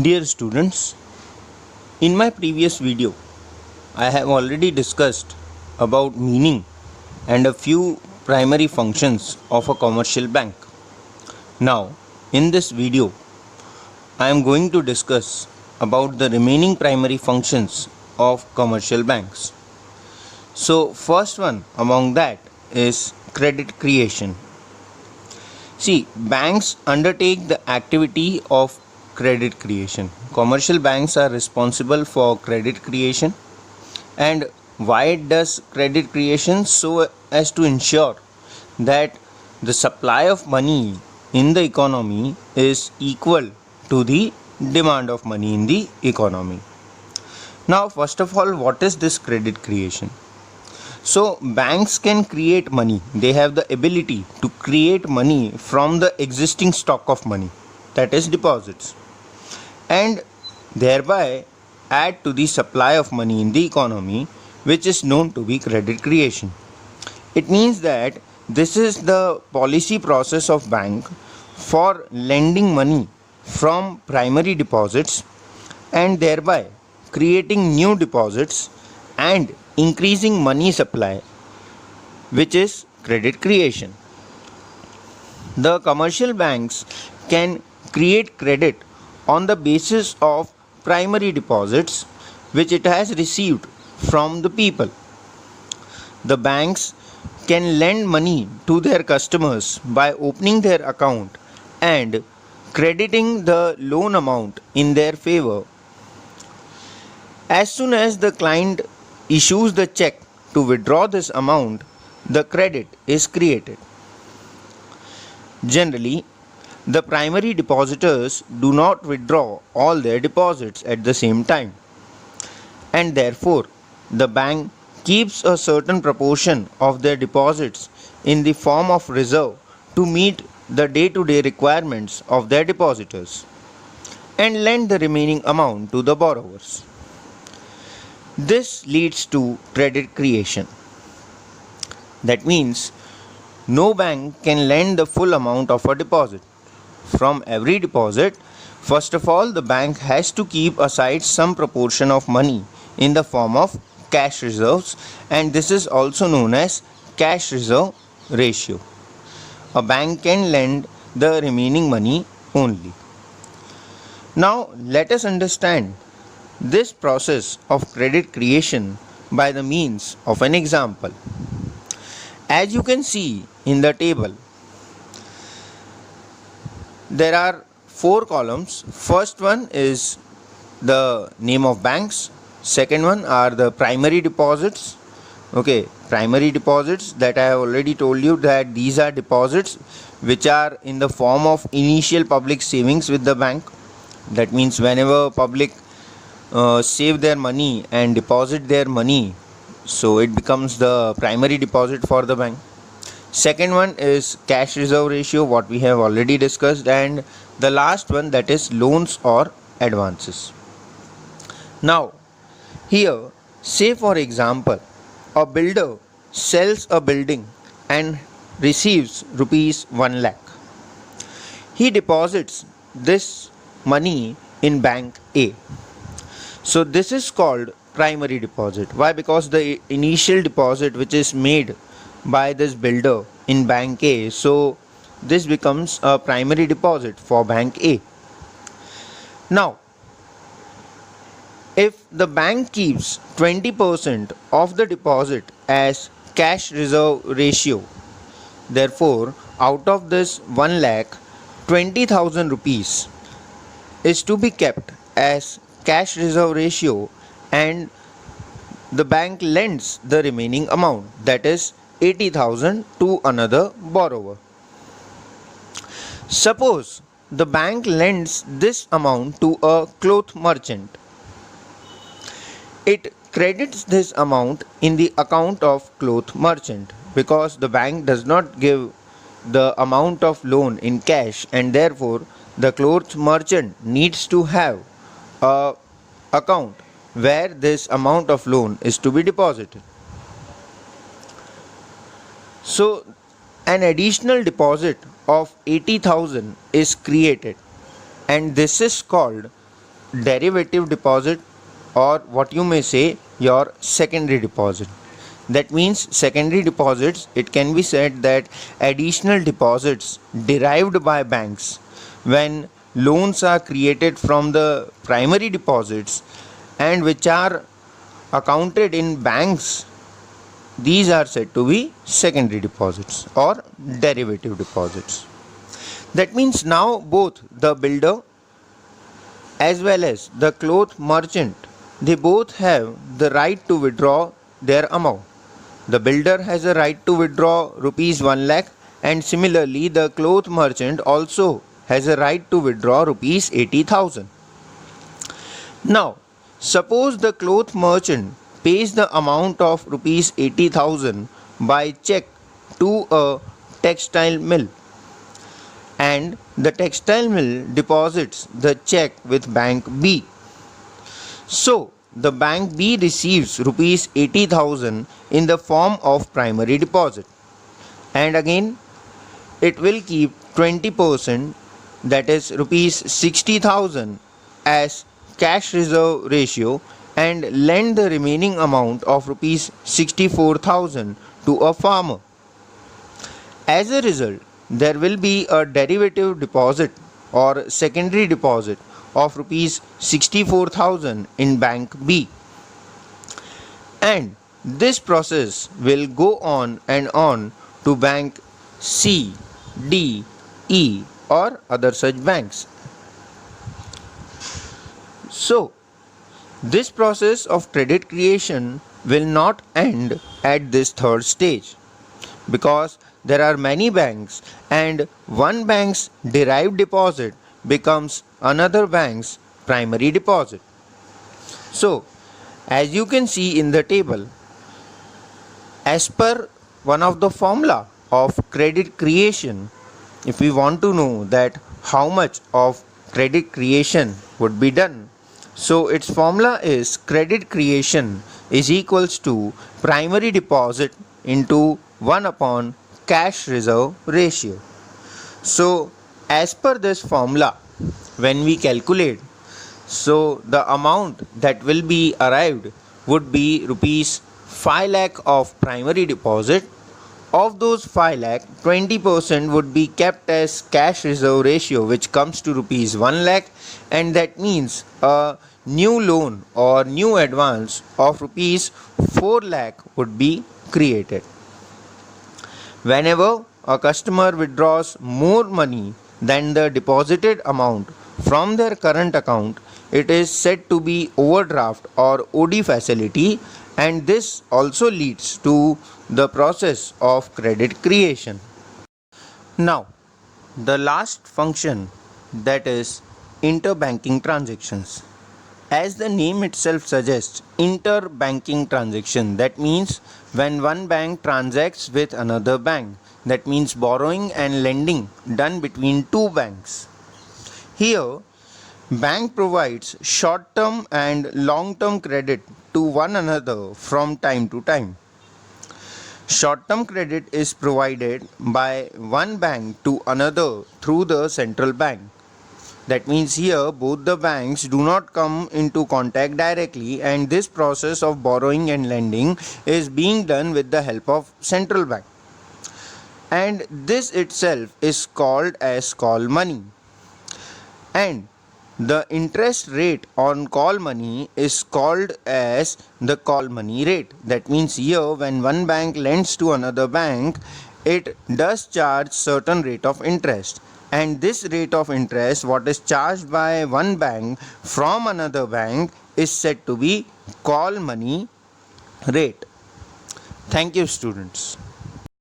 Dear students, in my previous video, I have already discussed about meaning and a few primary functions of a commercial bank. Now, in this video, I am going to discuss about the remaining primary functions of commercial banks. So, first one among that is credit creation. See, banks undertake the activity of credit creation. Commercial banks are responsible for credit creation. And why does credit creation? So as to ensure that the supply of money in the economy is equal to the demand of money in the economy. Now, first of all, what is this credit creation? So banks can create money. They have the ability to create money from the existing stock of money, that is deposits, and thereby add to the supply of money in the economy, which is known to be credit creation. It means that this is the policy process of bank for lending money from primary deposits and thereby creating new deposits and increasing money supply, which is credit creation. The commercial banks can create credit on the basis of primary deposits which it has received from the people. The banks can lend money to their customers by opening their account and crediting the loan amount in their favor. As soon as the client issues the check to withdraw this amount, the credit is created. Generally, the primary depositors do not withdraw all their deposits at the same time, and therefore the bank keeps a certain proportion of their deposits in the form of reserve to meet the day-to-day requirements of their depositors and lend the remaining amount to the borrowers. This leads to credit creation. That means no bank can lend the full amount of a deposit. From every deposit, first of all, the bank has to keep aside some proportion of money in the form of cash reserves, and this is also known as cash reserve ratio. A bank can lend the remaining money only. Now, let us understand this process of credit creation by the means of an example. As you can see in the table, there are 4 columns. First one is the name of banks. Second one are the primary deposits. Primary deposits, that I have already told you that these are deposits which are in the form of initial public savings with the bank. That means whenever public save their money and deposit their money, so it becomes the primary deposit for the bank. Second one is cash reserve ratio, what we have already discussed, and the last one, that is loans or advances. Now here, say for example, a builder sells a building and receives rupees 1 lakh. He deposits this money in bank A. So this is called primary deposit. Why? Because the initial deposit which is made by this builder in bank A, so this becomes a primary deposit for bank A. Now, if the bank keeps 20% of the deposit as cash reserve ratio, therefore out of this 1 lakh, 20,000 rupees is to be kept as cash reserve ratio, and the bank lends the remaining amount, that is 80,000, to another borrower. Suppose the bank lends this amount to a cloth merchant. It credits this amount in the account of cloth merchant because the bank does not give the amount of loan in cash, and therefore the cloth merchant needs to have a account where this amount of loan is to be deposited. So an additional deposit of 80,000 is created, and this is called derivative deposit, or what you may say your secondary deposit. That means secondary deposits, it can be said that additional deposits derived by banks when loans are created from the primary deposits and which are accounted in banks, these are said to be secondary deposits or derivative deposits. That means now both the builder as well as the cloth merchant, they both have the right to withdraw their amount. The builder has a right to withdraw rupees 1 lakh, and similarly the cloth merchant also has a right to withdraw rupees 80,000. Now, suppose the cloth merchant pays the amount of rupees 80,000 by check to a textile mill, and the textile mill deposits the check with bank B. So, the bank B receives rupees 80,000 in the form of primary deposit, and again it will keep 20%, that is rupees 60,000 as cash reserve ratio, and lend the remaining amount of rupees 64,000 to a farmer. As a result, there will be a derivative deposit or secondary deposit of rupees 64,000 in bank B, and this process will go on and on to bank C, D, E or other such banks. So, this process of credit creation will not end at this third stage, because there are many banks and one bank's derived deposit becomes another bank's primary deposit. So, as you can see in the table, as per one of the formula of credit creation, if we want to know that how much of credit creation would be done, so its formula is credit creation is equals to primary deposit into 1 upon cash reserve ratio. So as per this formula, when we calculate, so the amount that will be arrived would be rupees 5 lakh of primary deposit. Of those 5 lakh, 20% would be kept as cash reserve ratio, which comes to rupees 1 lakh, and that means a new loan or new advance of rupees 4 lakh would be created. Whenever a customer withdraws more money than the deposited amount from their current account, it is said to be overdraft or OD facility, and this also leads to the process of credit creation. Now, the last function, that is interbanking transactions. As the name itself suggests, interbanking transaction, that means when one bank transacts with another bank, that means borrowing and lending done between two banks. Here, bank provides short-term and long-term credit to one another from time to time. Short-term credit is provided by one bank to another through the central bank. That means here both the banks do not come into contact directly, and this process of borrowing and lending is being done with the help of central bank. And this itself is called as call money. And the interest rate on call money is called as the call money rate. That means here when one bank lends to another bank, it does charge certain rate of interest, and this rate of interest what is charged by one bank from another bank is said to be call money rate. Thank you, students.